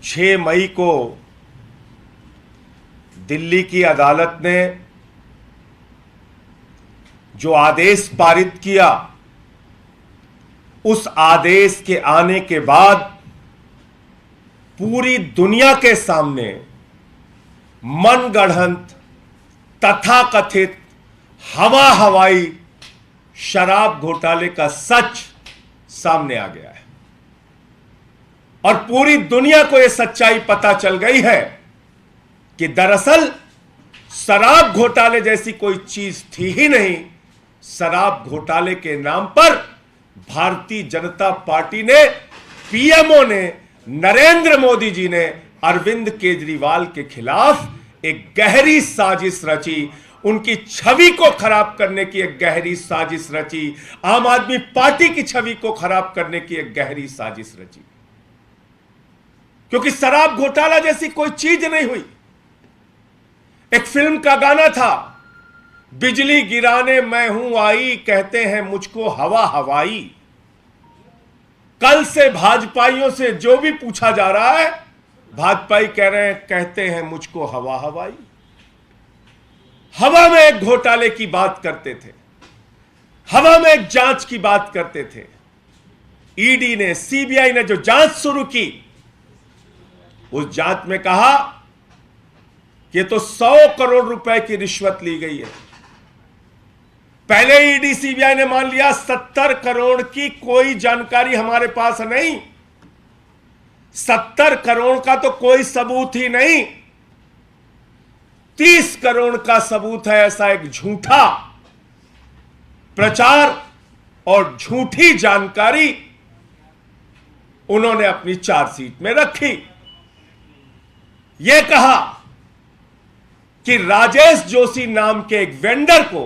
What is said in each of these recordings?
6 मई को दिल्ली की अदालत ने जो आदेश पारित किया, उस आदेश के आने के बाद पूरी दुनिया के सामने मनगढ़ंत तथाकथित हवा हवाई शराब घोटाले का सच सामने आ गया है और पूरी दुनिया को यह सच्चाई पता चल गई है कि दरअसल शराब घोटाले जैसी कोई चीज थी ही नहीं। शराब घोटाले के नाम पर भारतीय जनता पार्टी ने, पीएमओ ने, नरेंद्र मोदी जी ने अरविंद केजरीवाल के खिलाफ एक गहरी साजिश रची, उनकी छवि को खराब करने की एक गहरी साजिश रची, आम आदमी पार्टी की छवि को खराब करने की एक गहरी साजिश रची, क्योंकि शराब घोटाला जैसी कोई चीज नहीं हुई। एक फिल्म का गाना था, बिजली गिराने मैं हूं आई, कहते हैं मुझको हवा हवाई। कल से भाजपाइयों से जो भी पूछा जा रहा है, भाजपाई कह रहे हैं, कहते हैं मुझको हवा हवाई। हवा में एक घोटाले की बात करते थे, हवा में एक जांच की बात करते थे। ईडी ने, सीबीआई ने जो जांच शुरू की, उस जांच में कहा कि तो 100 करोड़ रुपए की रिश्वत ली गई है। पहले ईडी सीबीआई ने मान लिया 70 करोड़ की कोई जानकारी हमारे पास नहीं, 70 करोड़ का तो कोई सबूत ही नहीं, 30 करोड़ का सबूत है। ऐसा एक झूठा प्रचार और झूठी जानकारी उन्होंने अपनी चार्जशीट में रखी। यह कहा कि राजेश जोशी नाम के एक वेंडर को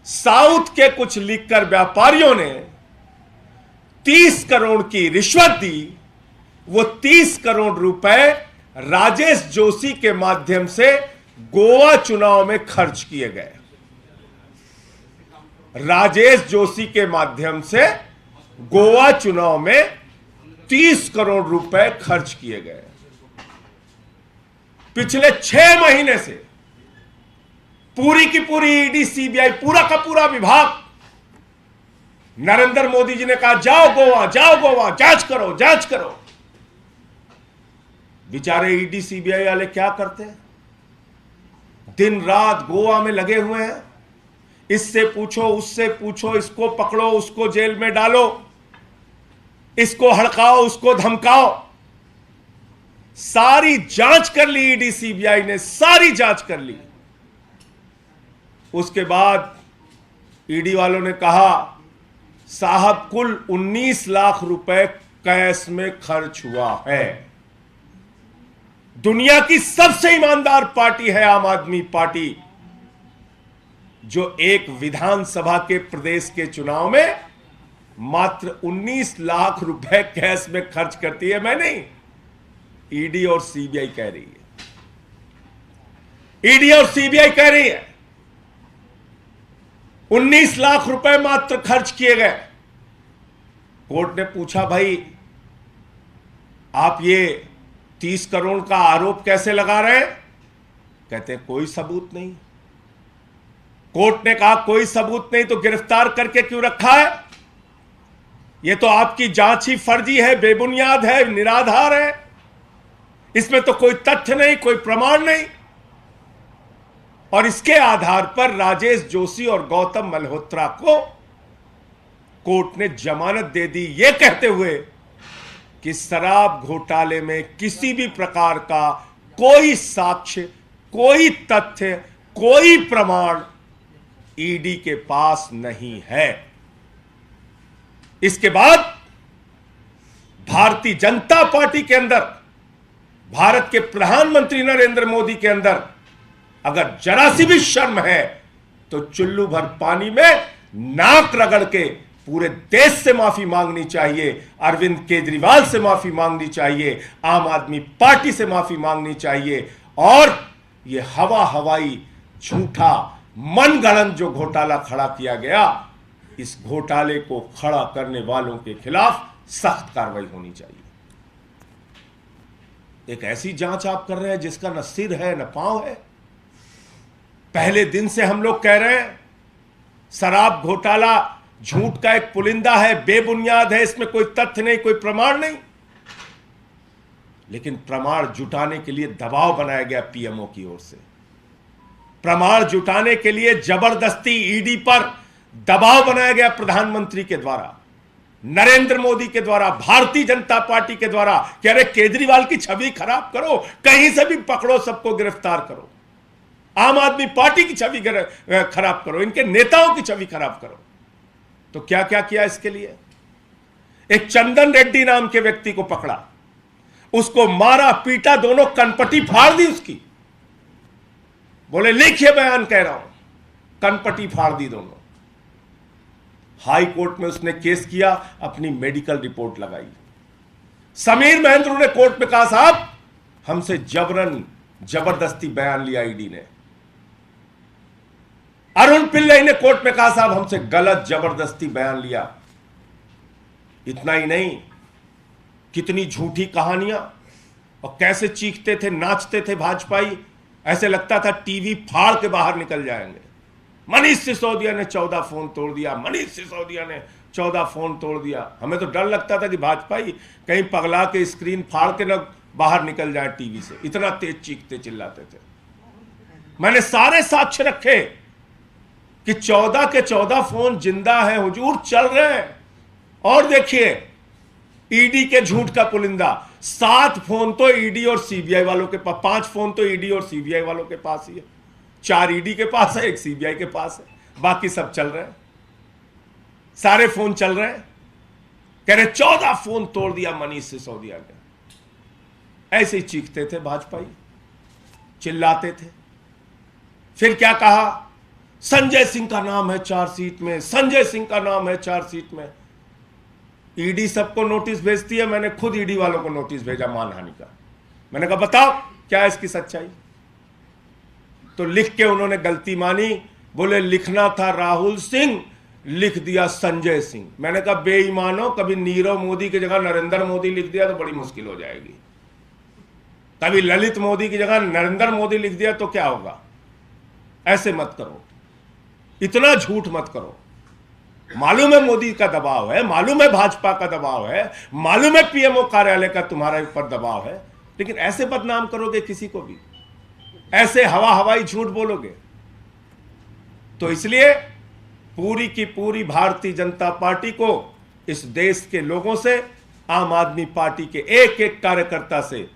साउथ के कुछ लिकर व्यापारियों ने 30 करोड़ की रिश्वत दी। वो 30 करोड़ रुपए राजेश जोशी के माध्यम से गोवा चुनाव में खर्च किए गए। राजेश जोशी के माध्यम से गोवा चुनाव में 30 करोड़ रुपए खर्च किए गए। पिछले 6 महीने से पूरी की पूरी ईडी, सीबीआई, पूरा का पूरा विभाग, नरेंद्र मोदी जी ने कहा जाओ गोवा, जाओ गोवा, जांच करो, जांच करो। बेचारे ईडी सीबीआई वाले क्या करते हैं? दिन रात गोवा में लगे हुए हैं। इससे पूछो, उससे पूछो, इसको पकड़ो, उसको जेल में डालो, इसको हड़काओ, उसको धमकाओ। सारी जांच कर ली ईडी सीबीआई ने, सारी जांच कर ली। उसके बाद ईडी वालों ने कहा साहब कुल 19 लाख रुपए कैश में खर्च हुआ है। दुनिया की सबसे ईमानदार पार्टी है आम आदमी पार्टी, जो एक विधानसभा के प्रदेश के चुनाव में मात्र 19 लाख रुपए कैश में खर्च करती है। मैं नहीं, ईडी और सीबीआई कह रही है। ईडी और सीबीआई कह रही है 19 लाख रुपए मात्र खर्च किए गए। कोर्ट ने पूछा भाई आप ये 30 करोड़ का आरोप कैसे लगा रहे हैं? कहते हैं कोई सबूत नहीं। कोर्ट ने कहा कोई सबूत नहीं तो गिरफ्तार करके क्यों रखा है? यह तो आपकी जांच ही फर्जी है, बेबुनियाद है, निराधार है, इसमें तो कोई तथ्य नहीं, कोई प्रमाण नहीं। और इसके आधार पर राजेश जोशी और गौतम मल्होत्रा को कोर्ट ने जमानत दे दी, यह कहते हुए कि शराब घोटाले में किसी भी प्रकार का कोई साक्ष्य, कोई तथ्य, कोई प्रमाण ईडी के पास नहीं है। इसके बाद भारतीय जनता पार्टी के अंदर, भारत के प्रधानमंत्री नरेंद्र मोदी के अंदर अगर जरा सी भी शर्म है तो चुल्लू भर पानी में नाक रगड़ के पूरे देश से माफी मांगनी चाहिए, अरविंद केजरीवाल से माफी मांगनी चाहिए, आम आदमी पार्टी से माफी मांगनी चाहिए। और यह हवा हवाई झूठा मनगढ़ंत जो घोटाला खड़ा किया गया, इस घोटाले को खड़ा करने वालों के खिलाफ सख्त कार्रवाई होनी चाहिए। एक ऐसी जांच आप कर रहे हैं जिसका न सिर है न पांव है। पहले दिन से हम लोग कह रहे हैं शराब घोटाला झूठ का एक पुलिंदा है, बेबुनियाद है, इसमें कोई तथ्य नहीं, कोई प्रमाण नहीं। लेकिन प्रमाण जुटाने के लिए दबाव बनाया गया पीएमओ की ओर से। प्रमाण जुटाने के लिए जबरदस्ती ईडी पर दबाव बनाया गया प्रधानमंत्री के द्वारा, नरेंद्र मोदी के द्वारा, भारतीय जनता पार्टी के द्वारा कि अरे केजरीवाल की छवि खराब करो, कहीं से भी पकड़ो, सबको गिरफ्तार करो, आम आदमी पार्टी की छवि खराब करो, इनके नेताओं की छवि खराब करो। तो क्या क्या किया इसके लिए? एक चंदन रेड्डी नाम के व्यक्ति को पकड़ा, उसको मारा पीटा, दोनों कनपटी फाड़ दी उसकी। बोले लिखिए बयान कह रहा हूं, कनपटी फाड़ दी दोनों। हाई कोर्ट में उसने केस किया, अपनी मेडिकल रिपोर्ट लगाई। समीर महेंद्र ने कोर्ट में कहा साहब हमसे जबरन जबरदस्ती बयान लिया ईडी ने। अरुण पिल्लई ने कोर्ट में कहा साहब हमसे गलत जबरदस्ती बयान लिया। इतना ही नहीं, कितनी झूठी कहानियां, और कैसे चीखते थे, नाचते थे भाजपाई, ऐसे लगता था टीवी फाड़ के बाहर निकल जाएंगे। मनीष सिसोदिया ने 14 फोन तोड़ दिया, मनीष सिसोदिया ने 14 फोन तोड़ दिया। हमें तो डर लगता था कि भाजपाई कहीं पगला के स्क्रीन फाड़ के न बाहर निकल जाए टीवी से, इतना तेज चीखते चिल्लाते थे। मैंने सारे साक्ष्य रखे कि 14 के 14 फोन जिंदा है हुजूर, चल रहे हैं। और देखिए ईडी के झूठ का पुलिंदा, 7 फोन तो ईडी और सीबीआई वालों के पास, 5 फोन तो ईडी और सीबीआई वालों के पास ही है, 4 ईडी के पास है, 1 सीबीआई के पास है, बाकी सब चल रहे हैं, सारे फोन चल रहे हैं। कह रहे 14 फोन तोड़ दिया मनीष सिसोदिया ने। ऐसे ही चीखते थे भाजपाई, चिल्लाते थे। फिर क्या कहा, संजय सिंह का नाम है चार्जशीट में, संजय सिंह का नाम है चार्जशीट में। ईडी सबको नोटिस भेजती है, मैंने खुद ईडी वालों को नोटिस भेजा मानहानि का। मैंने कहा बताओ क्या है इसकी सच्चाई। तो लिख के उन्होंने गलती मानी, बोले लिखना था राहुल सिंह, लिख दिया संजय सिंह। मैंने कहा बेईमानो, कभी नीरव मोदी की जगह नरेंद्र मोदी लिख दिया तो बड़ी मुश्किल हो जाएगी, कभी ललित मोदी की जगह नरेंद्र मोदी लिख दिया तो क्या होगा। ऐसे मत करो, इतना झूठ मत करो। मालूम है मोदी का दबाव है, मालूम है भाजपा का दबाव है, मालूम है पीएमओ कार्यालय का तुम्हारे ऊपर दबाव है, लेकिन ऐसे बदनाम करोगे किसी को भी, ऐसे हवाई झूठ बोलोगे। तो इसलिए पूरी की पूरी भारतीय जनता पार्टी को इस देश के लोगों से, आम आदमी पार्टी के एक एक कार्यकर्ता से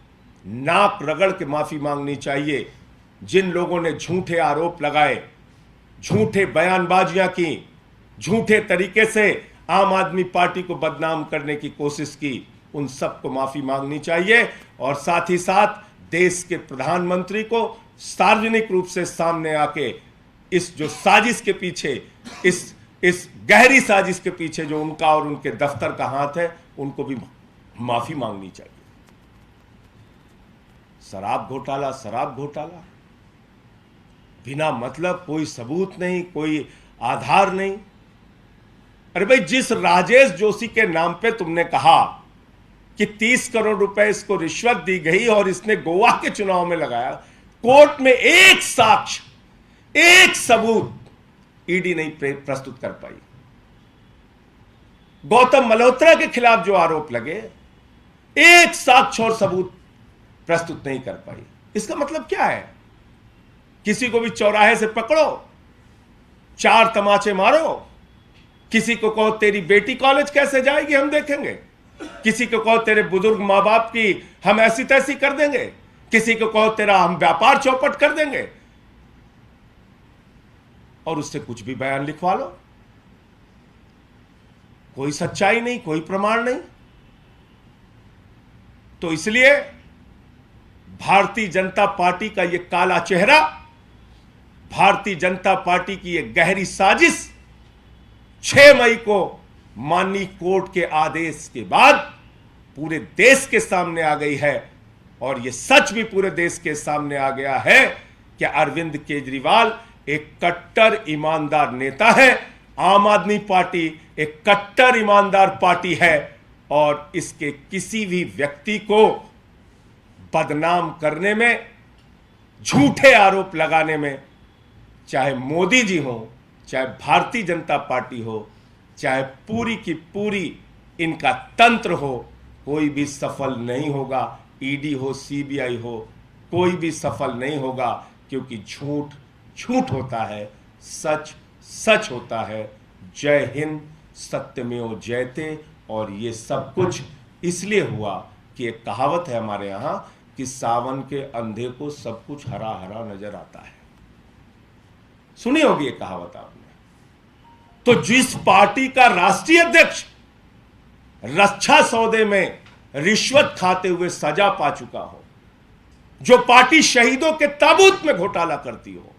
नाक रगड़ के माफी मांगनी चाहिए। जिन लोगों ने झूठे आरोप लगाए, झूठे बयानबाजियां की, झूठे तरीके से आम आदमी पार्टी को बदनाम करने की कोशिश की, उन सबको माफी मांगनी चाहिए। और साथ ही साथ देश के प्रधानमंत्री को सार्वजनिक रूप से सामने आके इस जो साजिश के पीछे, इस गहरी साजिश के पीछे जो उनका और उनके दफ्तर का हाथ है, उनको भी माफी मांगनी चाहिए। शराब घोटाला, शराब घोटाला, बिना मतलब, कोई सबूत नहीं, कोई आधार नहीं। अरे भाई, जिस राजेश जोशी के नाम पे तुमने कहा कि 30 करोड़ रुपए इसको रिश्वत दी गई और इसने गोवा के चुनाव में लगाया, कोर्ट में एक साक्ष्य, एक सबूत ईडी नहीं प्रस्तुत कर पाई। गौतम मल्होत्रा के खिलाफ जो आरोप लगे, एक साक्ष्य और सबूत प्रस्तुत नहीं कर पाई। इसका मतलब क्या है? किसी को भी चौराहे से पकड़ो, 4 तमाचे मारो, किसी को कहो तेरी बेटी कॉलेज कैसे जाएगी हम देखेंगे, किसी को कहो तेरे बुजुर्ग मां बाप की हम ऐसी तैसी कर देंगे, किसी को कहो तेरा हम व्यापार चौपट कर देंगे, और उससे कुछ भी बयान लिखवा लो। कोई सच्चाई नहीं, कोई प्रमाण नहीं। तो इसलिए भारतीय जनता पार्टी का यह काला चेहरा, भारतीय जनता पार्टी की यह गहरी साजिश 6 मई को माननीय कोर्ट के आदेश के बाद पूरे देश के सामने आ गई है। और यह सच भी पूरे देश के सामने आ गया है कि अरविंद केजरीवाल एक कट्टर ईमानदार नेता है, आम आदमी पार्टी एक कट्टर ईमानदार पार्टी है, और इसके किसी भी व्यक्ति को बदनाम करने में, झूठे आरोप लगाने में, चाहे मोदी जी हो, चाहे भारतीय जनता पार्टी हो, चाहे पूरी की पूरी इनका तंत्र हो, कोई भी सफल नहीं होगा। ईडी हो, सीबीआई हो, कोई भी सफल नहीं होगा, क्योंकि झूठ झूठ होता है, सच सच होता है। जय हिंद, सत्यमेव जयते। और ये सब कुछ इसलिए हुआ कि एक कहावत है हमारे यहां कि सावन के अंधे को सब कुछ हरा हरा नजर आता है। सुनी होगी ये कहावत आपने। तो जिस पार्टी का राष्ट्रीय अध्यक्ष रक्षा सौदे में रिश्वत खाते हुए सजा पा चुका हो, जो पार्टी शहीदों के ताबूत में घोटाला करती हो,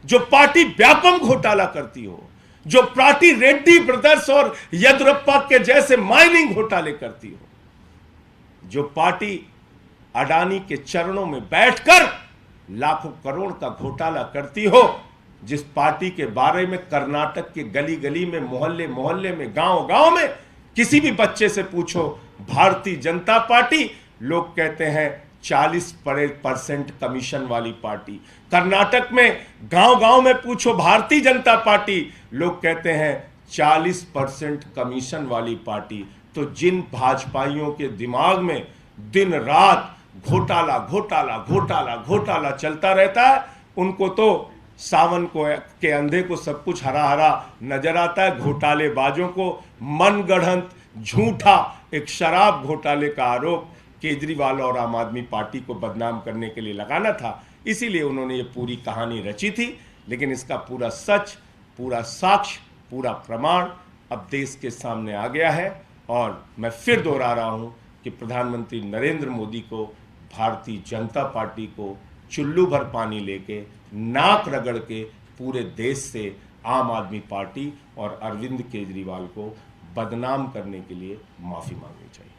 जो पार्टी व्यापम घोटाला करती हो, जो पार्टी रेड्डी ब्रदर्स और येदियुरप्पा के जैसे माइनिंग घोटाले करती हो, जो पार्टी अडानी के चरणों में बैठकर लाखों करोड़ का घोटाला करती हो, जिस पार्टी के बारे में कर्नाटक के गली गली में, मोहल्ले मोहल्ले में, गांव गांव में किसी भी बच्चे से पूछो भारतीय जनता पार्टी, लोग कहते हैं 40% कमीशन वाली पार्टी। कर्नाटक में गांव गांव में पूछो भारतीय जनता पार्टी, लोग कहते हैं 40% कमीशन वाली पार्टी। तो जिन भाजपाइयों के दिमाग में दिन रात घोटाला घोटाला घोटाला घोटाला चलता रहता है, उनको तो सावन के अंधे को सब कुछ हरा हरा नजर आता है। घोटालेबाजों को मनगढ़ंत झूठा एक शराब घोटाले का आरोप केजरीवाल और आम आदमी पार्टी को बदनाम करने के लिए लगाना था, इसीलिए उन्होंने ये पूरी कहानी रची थी। लेकिन इसका पूरा सच, पूरा साक्ष्य, पूरा प्रमाण अब देश के सामने आ गया है। और मैं फिर दोहरा रहा हूं कि प्रधानमंत्री नरेंद्र मोदी को, भारतीय जनता पार्टी को चुल्लू भर पानी लेके, नाक रगड़ के पूरे देश से आम आदमी पार्टी और अरविंद केजरीवाल को बदनाम करने के लिए माफी मांगनी चाहिए।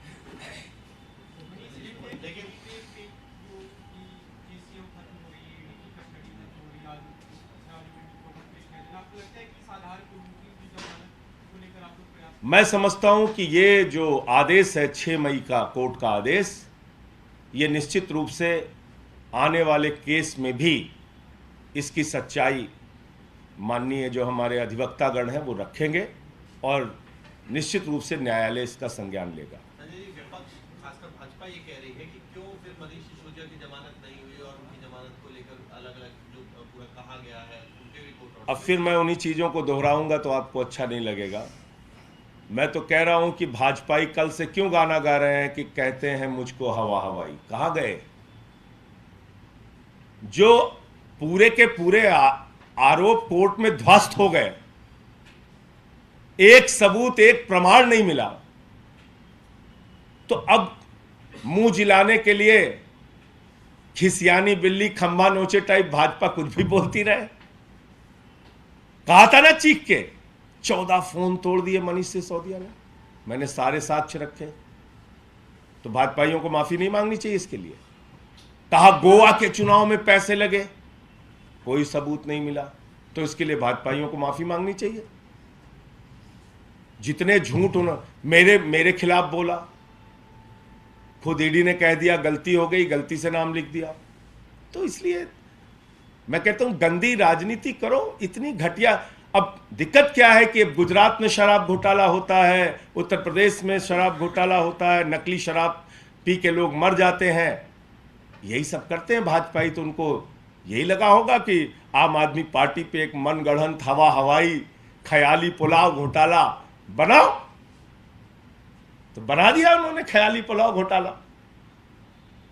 मैं समझता हूं कि ये जो आदेश है 6 मई का कोर्ट का आदेश, ये निश्चित रूप से आने वाले केस में भी इसकी सच्चाई माननीय जो हमारे अधिवक्तागण हैं वो रखेंगे और निश्चित रूप से न्यायालय इसका संज्ञान लेगा। संजय जी, विपक्ष खासकर भाजपा ये कह रही है कि क्यों फिर मनीष सिसोदिया की जमानत नहीं हुई और उनकी जमानत को लेकर अलग-अलग जो पूरा कहा गया है उनके भी कोर्ट ऑर्डर। अब फिर मैं उन्हीं चीज़ों को दोहराऊंगा तो आपको अच्छा नहीं लगेगा। मैं तो कह रहा हूं कि भाजपाई कल से क्यों गाना गा रहे हैं कि कहते हैं मुझको हवा हवाई। कहां गए? जो पूरे के पूरे आरोप कोर्ट में ध्वस्त हो गए, एक सबूत, एक प्रमाण नहीं मिला, तो अब मुंह जिलाने के लिए खिसियानी बिल्ली खंभा नोचे टाइप भाजपा कुछ भी बोलती रहे। कहा था ना चीख के, 14 फोन तोड़ दिए मनीष सिसोदिया ने, मैंने सारे साक्ष्य रखे। तो भाजपाइयों को माफी नहीं मांगनी चाहिए इसके लिए? कहा गोवा के चुनाव में पैसे लगे, कोई सबूत नहीं मिला, तो इसके लिए भाजपाइयों को माफी मांगनी चाहिए। जितने झूठ उन्होंने मेरे खिलाफ बोला, खुद ईडी ने कह दिया गलती हो गई, गलती से नाम लिख दिया। तो इसलिए मैं कहता हूं गंदी राजनीति करो, इतनी घटिया। अब दिक्कत क्या है कि गुजरात में शराब घोटाला होता है, उत्तर प्रदेश में शराब घोटाला होता है, नकली शराब पी के लोग मर जाते हैं, यही सब करते हैं भाजपाई। तो उनको यही लगा होगा कि आम आदमी पार्टी पे एक मनगढ़ंत हवा हवाई ख्याली पुलाव घोटाला बनाओ, तो बना दिया उन्होंने ख्याली पुलाव घोटाला।